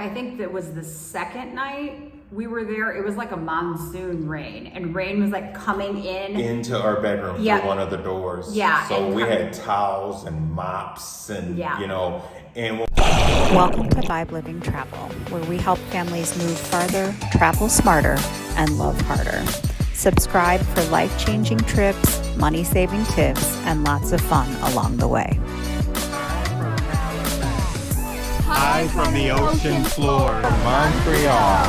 I think that was the second night we were there. It was like a monsoon rain, and rain was like coming into our bedroom through one of the doors. Yeah. So we had towels and mops and, and Welcome to Vibe Living Travel, where we help families move farther, travel smarter, and love harder. Subscribe for life-changing trips, money-saving tips, and lots of fun along the way. Hi from the ocean floor, Montreal.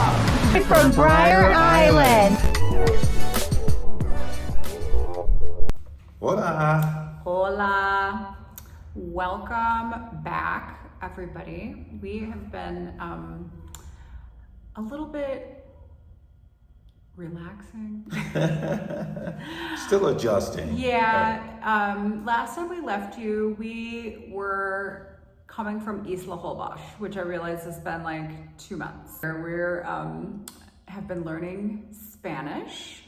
From Briar Island. Hola. Hola. Welcome back, everybody. We have been a little bit relaxing. Still adjusting. Yeah. Last time we left you, we were coming from Isla Holbox, which I realize has been like 2 months. We're have been learning Spanish,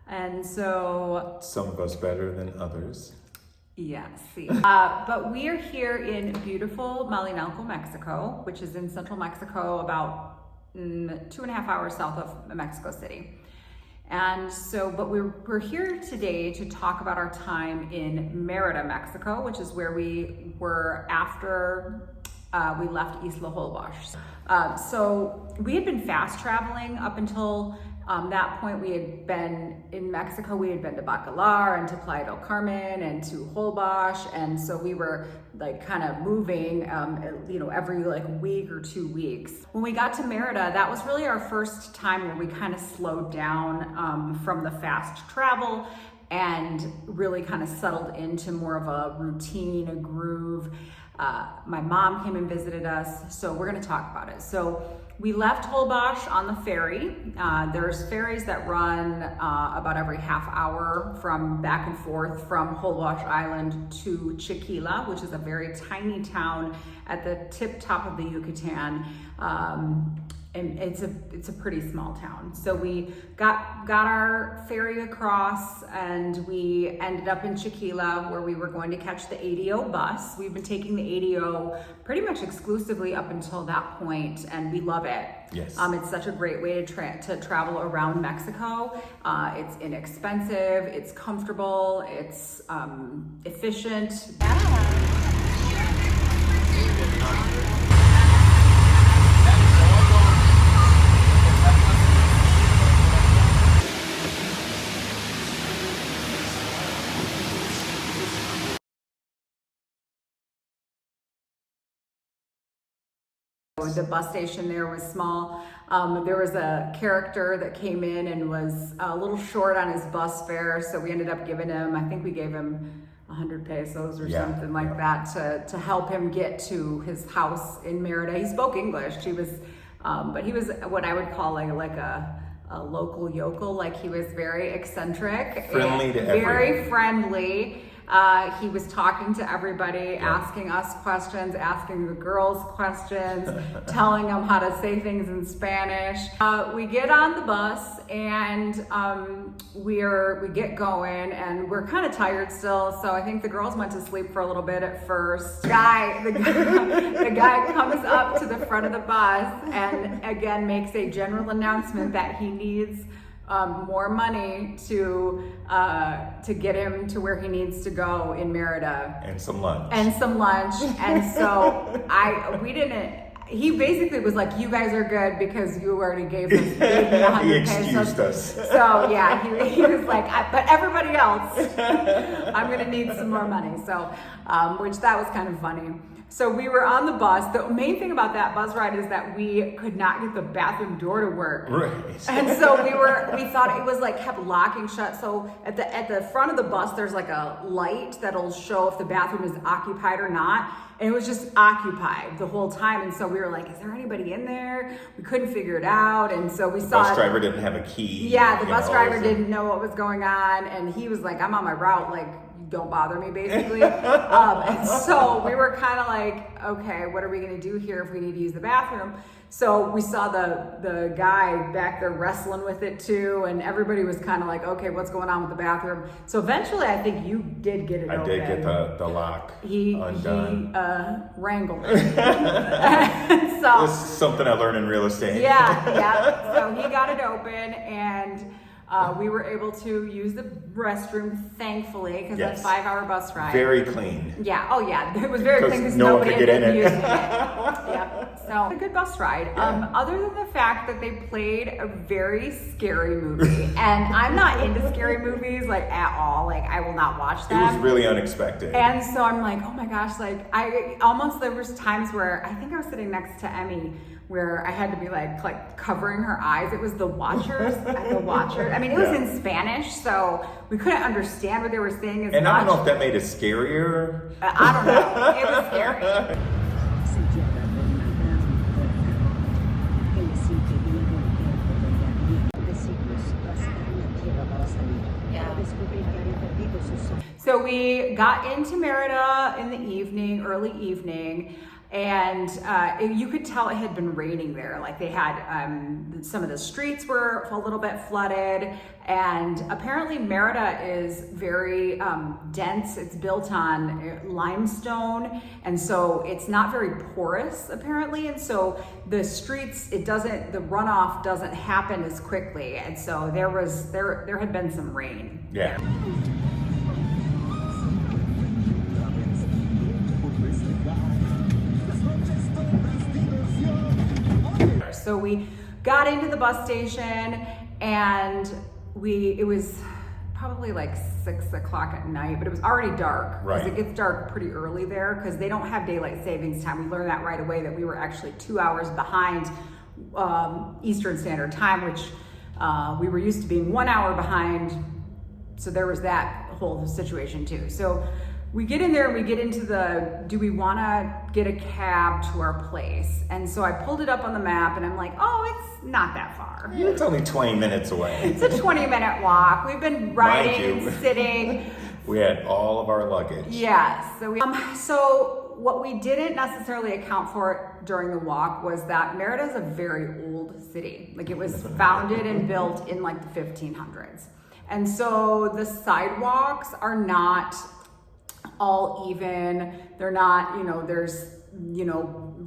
and so some of us better than others. Yeah, see. But we are here in beautiful Malinalco, Mexico, which is in central Mexico, about 2.5 hours south of Mexico City. And so, but we're here today to talk about our time in Mérida, Mexico, which is where we were after we left Isla Holbox. So we had been fast traveling up until that point. We had been in Mexico. We had been to Bacalar and to Playa del Carmen and to Holbox, and so we were like kind of moving, every like week or 2 weeks. When we got to Mérida, that was really our first time where we kind of slowed down from the fast travel and really kind of settled into more of a routine, a groove. My mom came and visited us, so we're going to talk about it. So we left Holbox on the ferry. There's ferries that run about every half hour from back and forth from Holbox Island to Chiquila, which is a very tiny town at the tip top of the Yucatán. And it's a pretty small town. So we got our ferry across, and we ended up in Chiquila, where we were going to catch the ADO bus. We've been taking the ADO pretty much exclusively up until that point, and we love it. Yes. It's such a great way to travel around Mexico. It's inexpensive, it's comfortable, it's efficient. The bus station there was small. There was a character that came in and was a little short on his bus fare, so we ended up giving him, I think we gave him 100 pesos or something like that to help him get to his house in Mérida. He spoke English. He was, but he was what I would call like a local yokel. Like, he was very eccentric, friendly to everyone. Very friendly. He was talking to everybody, asking us questions, asking the girls questions, telling them how to say things in Spanish. We get on the bus, and we get going, and we're kind of tired still, so I think the girls went to sleep for a little bit at first. The guy comes up to the front of the bus and again makes a general announcement that he needs more money to get him to where he needs to go in Mérida. And some lunch. And so we didn't. He basically was like, "You guys are good because you already gave me 100 He pesos." excused us. So yeah, he was like, "But everybody else, I'm gonna need some more money." So, which that was kind of funny. So we were on the bus. The main thing about that bus ride is that we could not get the bathroom door to work. Right. And so we thought it was like kept locking shut. So at the front of the bus, there's like a light that'll show if the bathroom is occupied or not. And it was just occupied the whole time. And so we were like, is there anybody in there? We couldn't figure it out. And so we saw— The bus driver didn't have a key. Yeah, the bus driver didn't know what was going on. And he was like, I'm on my route, like, don't bother me, basically. And so we were kind of like, okay, what are we gonna do here if we need to use the bathroom? So we saw the guy back there wrestling with it too, and everybody was kind of like, okay, what's going on with the bathroom? So eventually, I think you did get it open. I did get the lock He undone. wrangled it. This is something I learned in real estate. Yeah. So he got it open, and we were able to use the restroom, thankfully, because Yes. it's a 5-hour bus ride. Very clean. Yeah. Oh, yeah. It was very clean because no one nobody could had get been in it. using it. Yep. So a good bus ride. Yeah. Other than the fact that they played a very scary movie, and I'm not into scary movies like at all. Like I will not watch them. It was really unexpected. And so I'm like, oh my gosh, like there was times where I think I was sitting next to Emmy where I had to be like covering her eyes. It was The Watchers. The Watchers. I mean, it was in Spanish, so we couldn't understand what they were saying as and much. I don't know if that made it scarier. I don't know. It was scary. So we got into Mérida in the evening, early evening, and you could tell it had been raining there. Like they had, some of the streets were a little bit flooded, and apparently Mérida is very dense. It's built on limestone, and so it's not very porous apparently, and so the streets, the runoff doesn't happen as quickly, and so there had been some rain. Yeah. So we got into the bus station, and it was probably like 6 o'clock at night, but it was already dark. Right. Because it gets dark pretty early there because they don't have daylight savings time. We learned that right away, that we were actually 2 hours behind Eastern Standard Time, which we were used to being 1 hour behind. So there was that whole situation too. So we get in there and we get into do we want to get a cab to our place? And so I pulled it up on the map and I'm like, oh, it's not that far. Yeah, it's only 20 minutes away. It's a 20-minute walk. We've been riding and sitting. We had all of our luggage. Yes. So what we didn't necessarily account for during the walk was that Mérida is a very old city. Like it was founded and built in like the 1500s. And so the sidewalks are not all even. They're not, there's,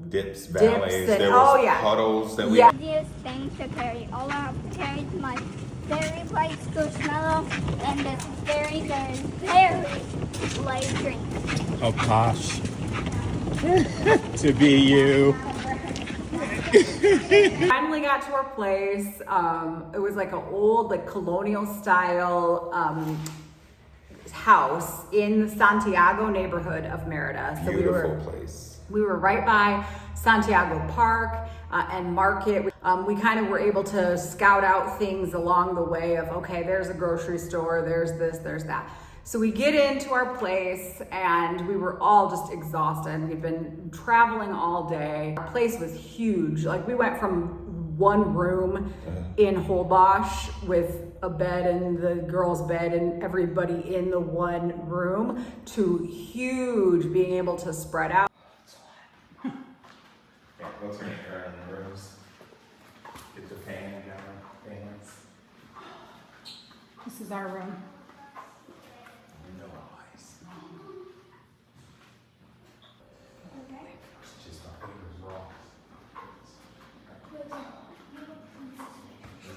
dips, valleys, and, there was puddles that we... Easiest thing to carry. All I have to carry is my very light squishmallow and this very, very, very light drink. Oh gosh. To be you. Finally got to our place. It was like an old, colonial style house in the Santiago neighborhood of Mérida. So Beautiful place. We were right by Santiago Park and Market. We kind of were able to scout out things along the way of, okay, there's a grocery store, there's this, there's that. So we get into our place and we were all just exhausted. We'd been traveling all day. Our place was huge. We went from one room in Holbox with a bed and the girls' bed and everybody in the one room to huge, being able to spread out. Yeah, go turn the air in the rooms. Get the fan down, fans. This is our room. No ice. It's just our fingers raw.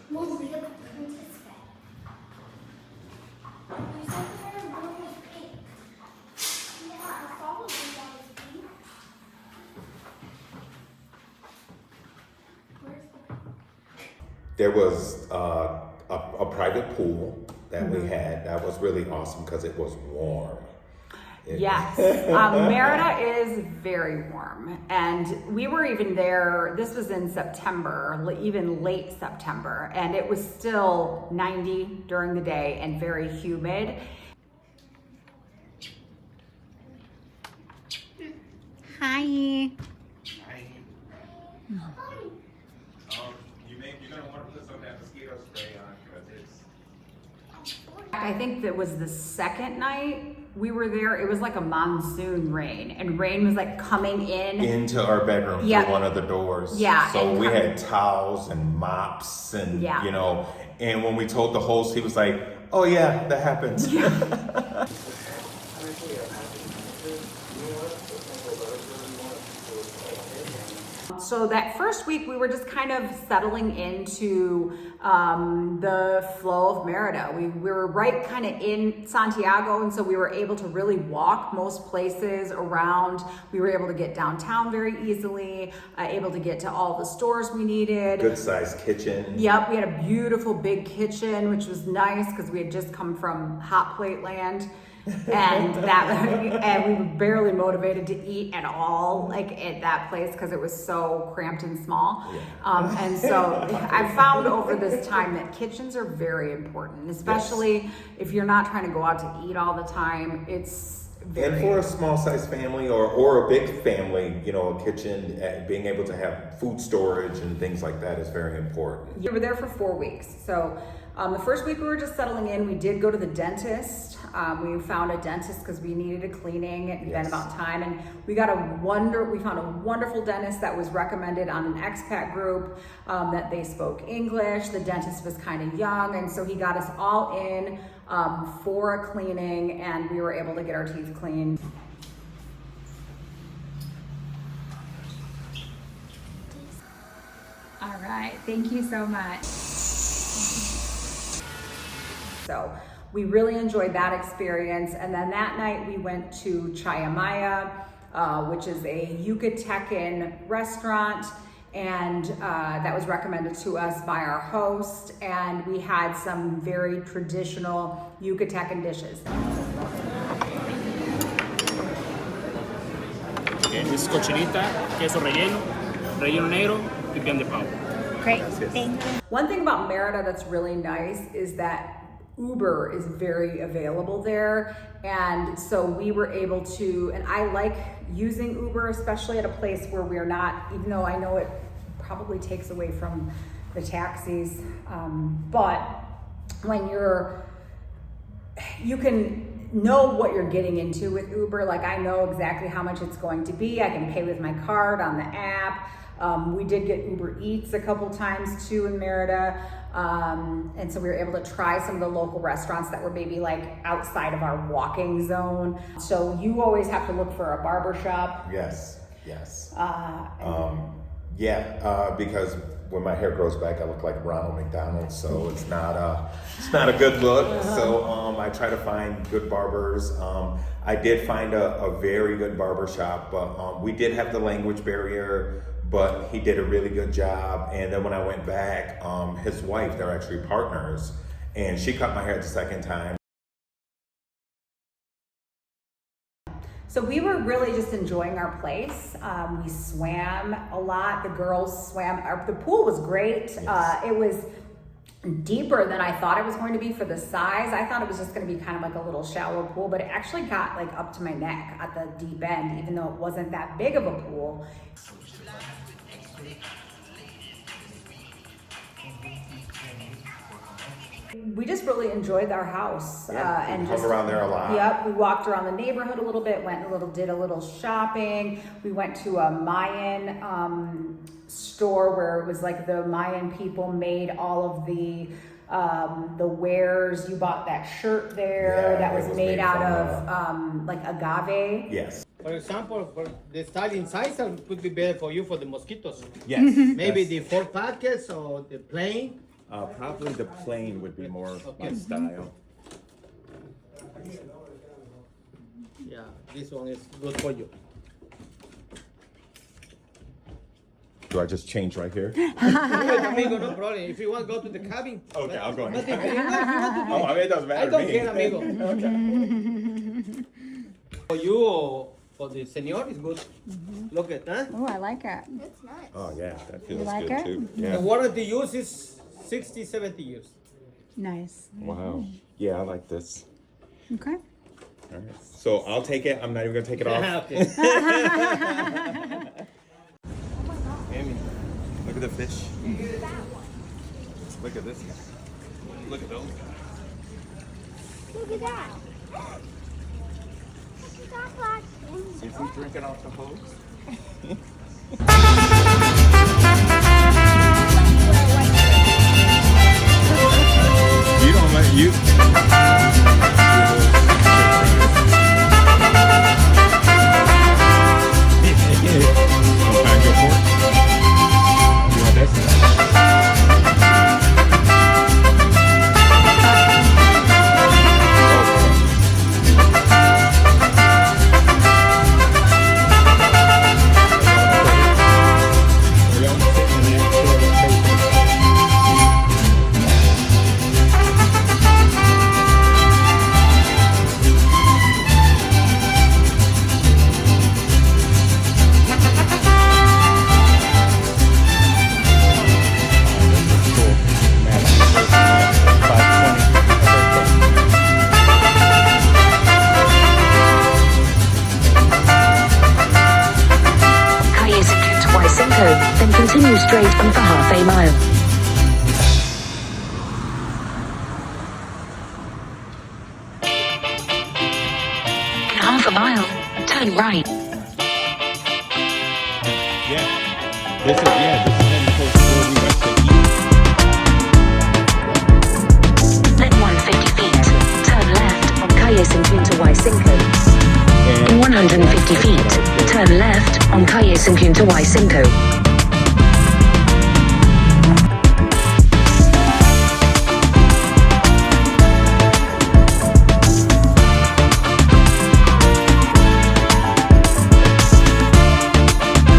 Mom, we have a princess bed. You said that her room was pink. Yeah, I saw the room that was pink. Where's the pink? There was a private pool that we had. That was really awesome because it was warm. Yes, Mérida is very warm, and we were even there. This was in September, even late September, and it was still 90 during the day and very humid. Hi. You're gonna want to put some of that mosquito spray on because it's. I think that was the second night we were there. It was like a monsoon rain, and rain was coming in into our bedroom Yeah. through one of the doors. Yeah, So and we coming- had towels and mops and, Yeah. and when we told the host, he was like, oh yeah, that happens. So that first week we were just kind of settling into the flow of Mérida. We were right kind of in Santiago, and so we were able to really walk most places around. We were able to get downtown very easily, able to get to all the stores we needed. Good sized kitchen. Yep, we had a beautiful big kitchen, which was nice because we had just come from hot plate land. And we were barely motivated to eat at all, like at that place, because it was so cramped and small. Yeah. And so I found over this time that kitchens are very important, especially if you're not trying to go out to eat all the time. It's very, and for a small size family or a big family, you know, a kitchen, being able to have food storage and things like that is very important. We were there for 4 weeks. So the first week we were just settling in. We did go to the dentist. We found a dentist because we needed a cleaning. It had been about time, and we found a wonderful dentist that was recommended on an expat group that they spoke English. The dentist was kind of young, and so he got us all in for a cleaning, and we were able to get our teeth cleaned. All right, thank you so much. So we really enjoyed that experience. And then that night we went to Chayamaya, which is a Yucatecan restaurant. And that was recommended to us by our host. And we had some very traditional Yucatecan dishes. Okay, this is cochinita, queso relleno, relleno negro, y pian de pavo. Great, thank you. One thing about Mérida that's really nice is that Uber is very available there, and so we were able to, and I like using Uber, especially at a place where we're not, even though I know it probably takes away from the taxis, but when you can know what you're getting into with Uber. Like, I know exactly how much it's going to be. I can pay with my card on the app. We did get Uber Eats a couple times too in Mérida. And so we were able to try some of the local restaurants that were maybe like outside of our walking zone. So you always have to look for a barber shop. Yes. Because when my hair grows back, I look like Ronald McDonald, so it's not a good look. So I try to find good barbers. I did find a very good barber shop, but we did have the language barrier, but he did a really good job. And then when I went back, his wife, they're actually partners, and she cut my hair the second time. So we were really just enjoying our place. We swam a lot. The girls swam. The pool was great. Yes. It was deeper than I thought it was going to be for the size. I thought it was just going to be kind of like a little shallow pool, but it actually got like up to my neck at the deep end, even though it wasn't that big of a pool. We just really enjoyed our house. And hung around there a lot. Yep, we walked around the neighborhood a little bit, did a little shopping. We went to a Mayan store where it was like the Mayan people made all of the wares. You bought that shirt there that was made out of like agave. Yes. For example, for the styling size could be better for you for the mosquitoes. Yes. Maybe the 4 packets or the plain. Probably the plain would be more my style. Yeah, this one is good for you. Do I just change right here? Amigo, no problem. If you want to go to the cabin. Okay, I'll go But ahead. if you want I mean, it doesn't matter I to don't me. care, amigo. For you or for the senor is good. Look at that. Oh, I like it. It's nice. Oh yeah, that feels like good it? too. The Yeah. warranty use is 60, 70 years. Nice. Wow. Yeah, I like this. Okay. All right. So I'll take it. I'm not even gonna take it off. Okay. Amy, look at the fish. Look at this. Look at those. Look at that. Look at that black thing. See if he's drinking off the hose. You don't let you. Go for it. straight on for half a mile. In half a mile, turn right. This is heading towards where we went to eat. Then 150 feet, turn left on Calle 55. In 150 feet, turn left on Calle 55.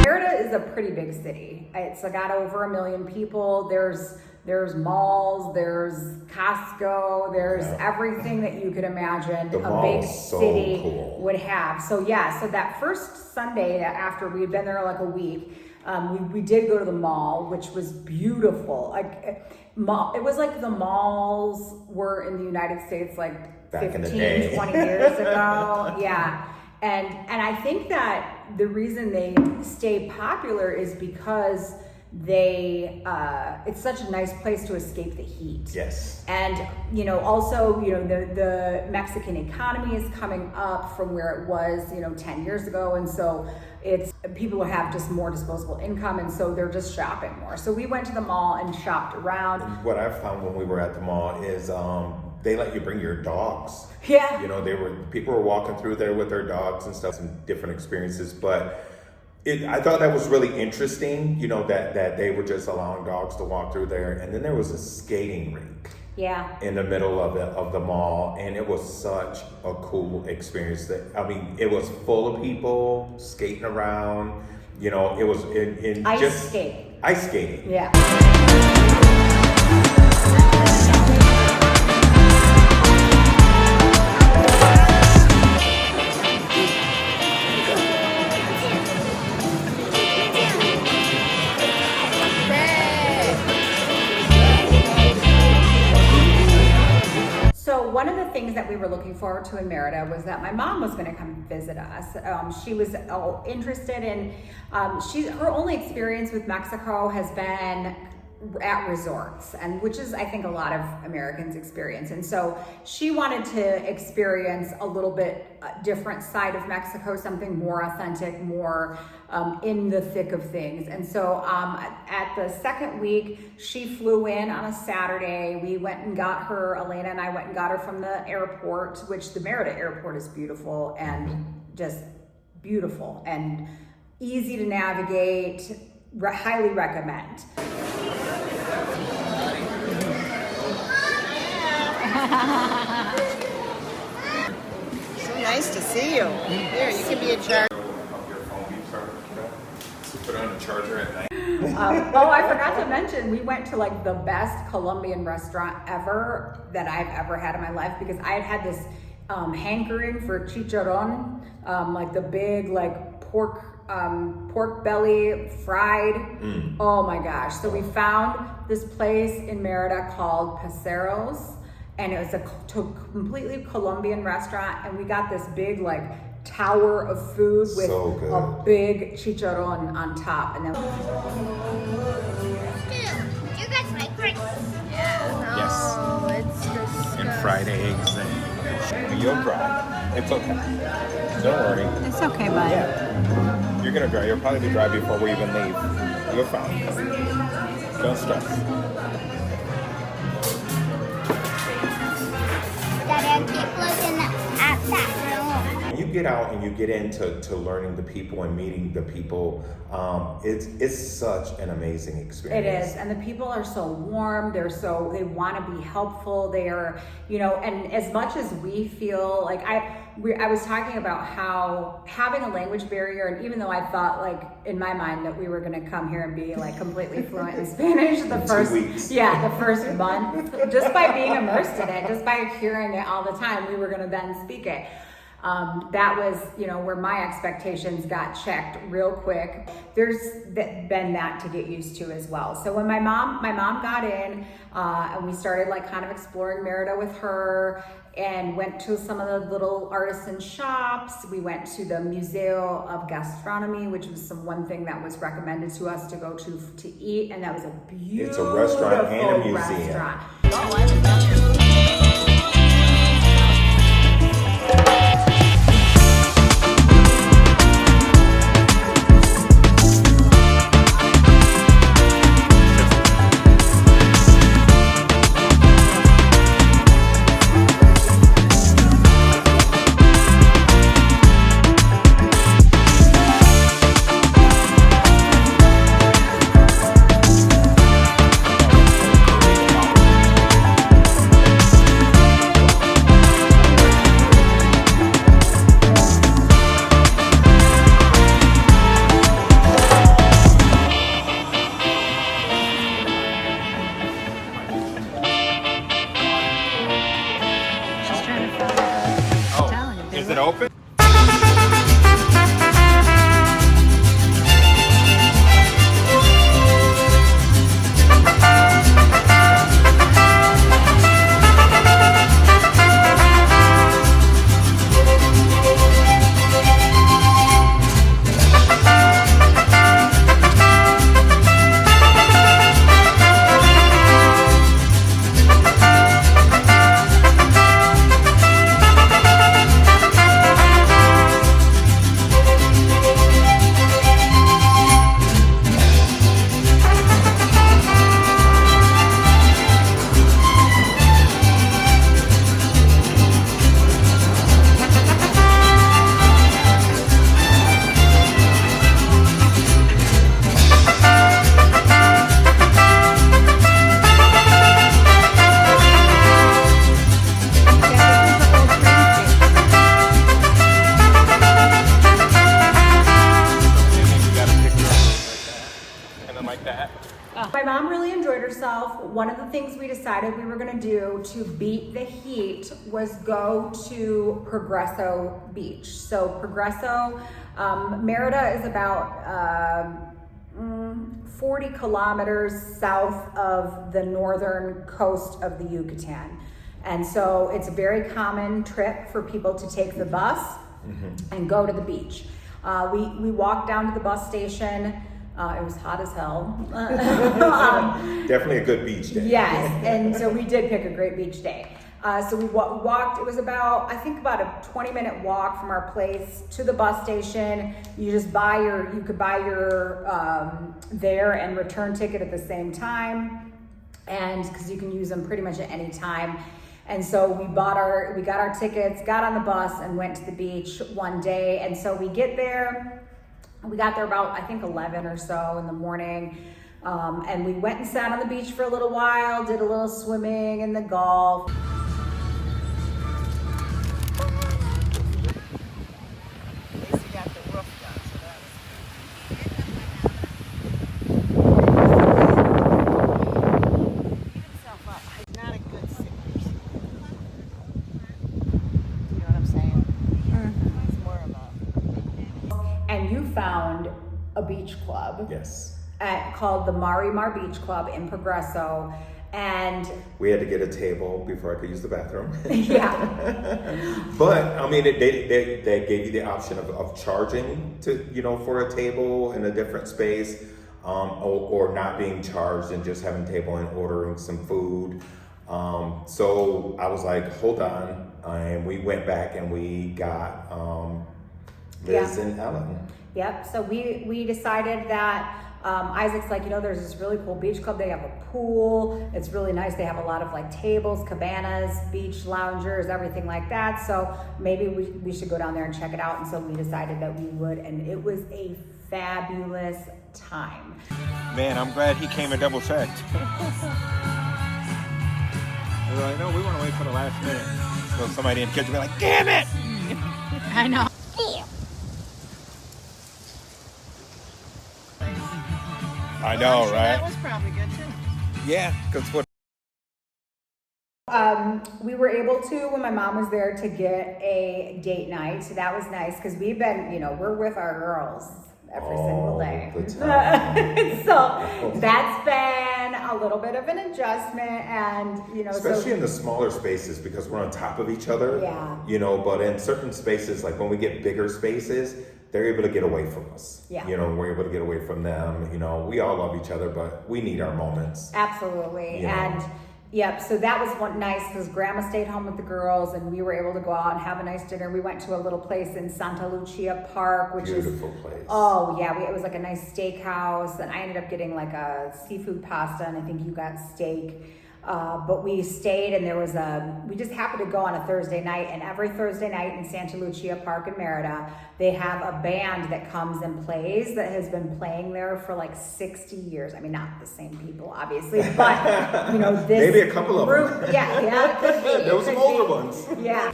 Mérida is a pretty big city. It's got over 1 million people. There's malls, there's Costco, there's everything that you could imagine The a mall big is so city cool. would have. So yeah, so that first Sunday after we had been there like a week, we did go to the mall, which was beautiful. Like it was like the malls were in the United States like Back 15, in the day. 20 years ago. Yeah. And I think that the reason they stay popular is because it's such a nice place to escape the heat. Yes. And also the Mexican economy is coming up from where it was 10 years ago, and so it's people have just more disposable income, and so they're just shopping more. So we went to the mall and shopped around. What I found when we were at the mall is they let you bring your dogs. Yeah. People were walking through there with their dogs and stuff, some different experiences, but I thought that was really interesting, that they were just allowing dogs to walk through there. And then there was a skating rink. Yeah. In the middle of the mall, and it was such a cool experience. It was full of people skating around. It was in Ice skating. Ice skating. Yeah. One of the things that we were looking forward to in Mérida was that my mom was going to come visit us. She was interested in, her only experience with Mexico has been at resorts, and which is I think a lot of Americans experience, and so she wanted to experience a little bit different side of Mexico, something more authentic, more in the thick of things. And so at the second week, she flew in on a Saturday. We went and got her, Elena and I went and got her from the airport, which the Mérida airport is beautiful and just beautiful and easy to navigate. Highly recommend. So nice to see you. Here, you can be in charge. Put on a charger at night. I forgot to mention, we went to like the best Colombian restaurant ever that I've ever had in my life, because I had this hankering for chicharron, like the big pork belly fried. Oh my gosh. So we found this place in Mérida called Paseros, and it was a completely Colombian restaurant, and we got this big tower of food with a big chicharron on top. And then Do you guys like rice? Yes. Oh, it's just And fried eggs and You'll dry. It's okay. Don't worry. It's okay, bud. Yeah. You're gonna dry. You'll probably be dry before we even leave. You're fine. Don't stress. Daddy, I keep looking at that. When you get out and you get into learning the people and meeting the people, it's such an amazing experience. it is, and the people are so warm. They want to be helpful. They are, and as much as we feel like I was talking about how having a language barrier, and even though I thought in my mind that we were going to come here and be completely fluent in Spanish the first month, just by being immersed in it, just by hearing it all the time, we were going to then speak it. That was, you know, where my expectations got checked real quick. There's been that to get used to as well. So when my mom got in, and we started like kind of exploring Mérida with her, and went to some of the little artisan shops. We went to the Museo of Gastronomy, which was one thing that was recommended to us to go to eat, and that was a beautiful It's a restaurant and a museum. Restaurant. Is it open? My mom really enjoyed herself. One of the things we decided we were gonna do to beat the heat was go to Progreso Beach. So Progreso, Mérida is about 40 kilometers south of the northern coast of the Yucatán. And so it's a very common trip for people to take the bus and go to the beach. We walked down to the bus station. It was hot as hell. Definitely a good beach day. Yes, and so we did pick a great beach day. So we walked, it was about a 20-minute walk from our place to the bus station. You just you could buy your there and return ticket at the same time. And because you can use them pretty much at any time. And so we got our tickets, got on the bus and went to the beach one day. And so we got there about, 11 or so in the morning. And we went and sat on the beach for a little while, did a little swimming in the Gulf. And you found a beach club. Yes. Called the Marimar Beach Club in Progreso. And we had to get a table before I could use the bathroom. Yeah. But I mean, they gave you the option of charging for a table in a different space, or not being charged and just having a table and ordering some food. So I was like, hold on, and we went back and we got Liz and Ellen. Yep. So we decided that. Isaac's like, there's this really cool beach club. They have a pool. It's really nice. They have a lot of tables, cabanas, beach loungers, everything like that. So maybe we should go down there and check it out. And so we decided that we would, and it was a fabulous time. Man, I'm glad he came and double checked. We were like, no, we want to wait for the last minute. So somebody in the kitchen be like, damn it! I know. I know, right? That was probably good too. Yeah, because what We were able to, when my mom was there, to get a date night. So that was nice because we've been, we're with our girls every single day. So that's been a little bit of an adjustment, and especially in the smaller spaces because we're on top of each other. Yeah. But in certain spaces, like when we get bigger spaces, they're able to get away from us. Yeah. We're able to get away from them. We all love each other, but we need our moments. Absolutely. And yep, so that was one nice because Grandma stayed home with the girls and we were able to go out and have a nice dinner. We went to a little place in Santa Lucia Park, which Beautiful place. Oh yeah, it was like a nice steakhouse, and I ended up getting like a seafood pasta, and I think you got steak. But we stayed, and we just happened to go on a Thursday night, and every Thursday night in Santa Lucia Park in Mérida, they have a band that comes and plays that has been playing there for like 60 years. I mean, not the same people, obviously, but this maybe a couple of them. Yeah, it could be. There was some older ones. Yeah.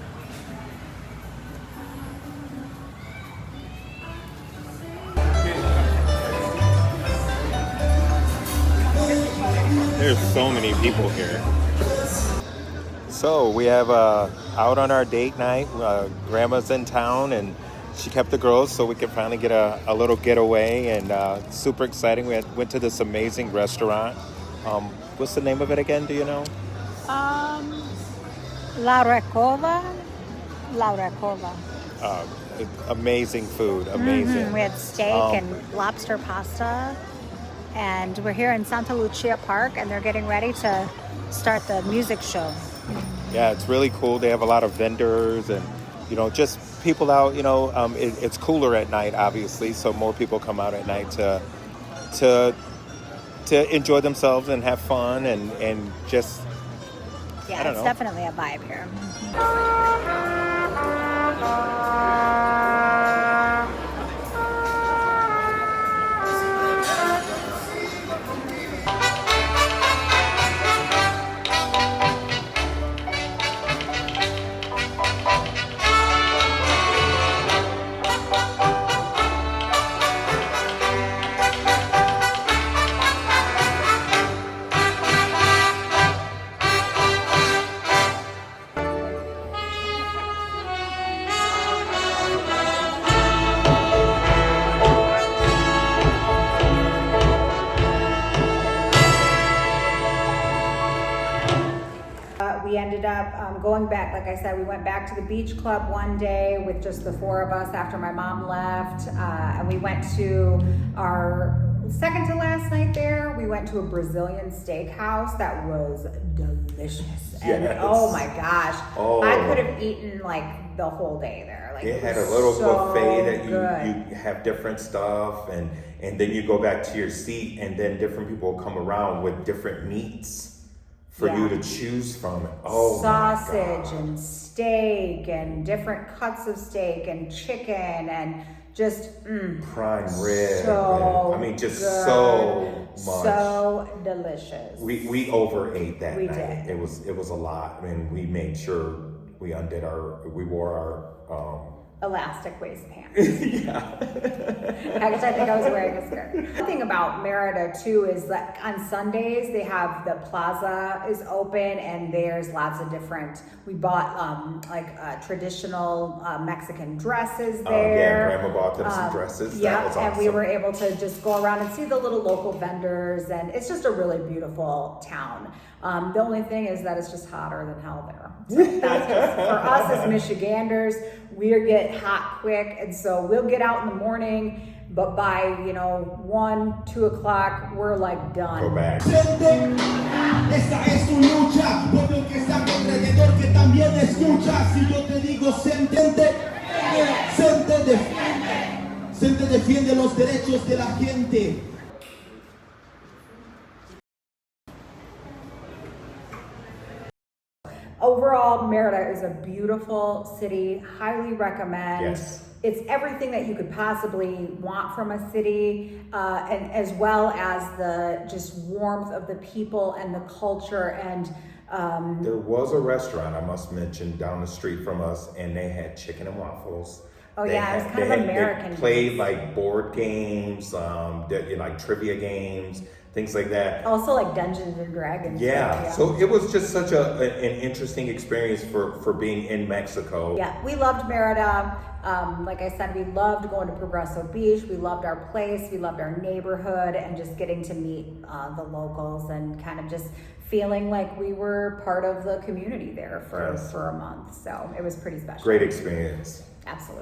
There's so many people here. So we have out on our date night. Grandma's in town, and she kept the girls so we could finally get a little getaway, and super exciting. We went to this amazing restaurant. What's the name of it again? Do you know? La Recova. Amazing food, amazing. We had steak and lobster pasta. And we're here in Santa Lucia Park, and they're getting ready to start the music show. Yeah, it's really cool. They have a lot of vendors and, just people out, it's cooler at night, obviously. So more people come out at night to enjoy themselves and have fun and just, Yeah, I don't it's know. definitely a vibe here. We ended up going back, like I said, we went back to the beach club one day with just the four of us after my mom left. And we went to our second to last night there. We went to a Brazilian steakhouse that was delicious. And Yes. oh my gosh, Oh. I could have eaten like the whole day there. Like, It had was a little so buffet that good. you have different stuff, and then you go back to your seat, and then different people will come around with different meats for you Yeah. to choose from. Oh, Sausage my God. and steak and different cuts of steak and chicken and just Prime rib. so I mean, just good. so much. So delicious. We overate that We night. did. It was a lot. I mean, we made sure we wore our Elastic waist pants. Actually, I think I was wearing a skirt. The thing about Mérida too is that on Sundays they have the plaza is open, and there's lots of different. We bought traditional Mexican dresses there. Grandma bought them some dresses. Yeah, That was awesome. and we were able to just go around and see the little local vendors, and it's just a really beautiful town. The only thing is that it's just hotter than hell there. So that's just, for us as Michiganders, we get hot quick, and so we'll get out in the morning, but by 1, 2 o'clock, we're like done. Go back. Esta es tu lucha, pueblo que está a tu alrededor que también escucha. Si yo te digo Sente defiende los derechos de la gente. Overall, Mérida is a beautiful city. Highly recommend. Yes. It's everything that you could possibly want from a city, and as well as the just warmth of the people and the culture. And there was a restaurant, I must mention, down the street from us, and they had chicken and waffles. Oh, They yeah, it was had- kind of American. They played like board games, like trivia games. things like that. Also like Dungeons and Dragons. Yeah. So it was just such an interesting experience for being in Mexico. Yeah, we loved Mérida. Like I said, we loved going to Progreso Beach. We loved our place. We loved our neighborhood, and just getting to meet the locals and kind of just feeling like we were part of the community there for a month. So it was pretty special. Great experience. Absolutely.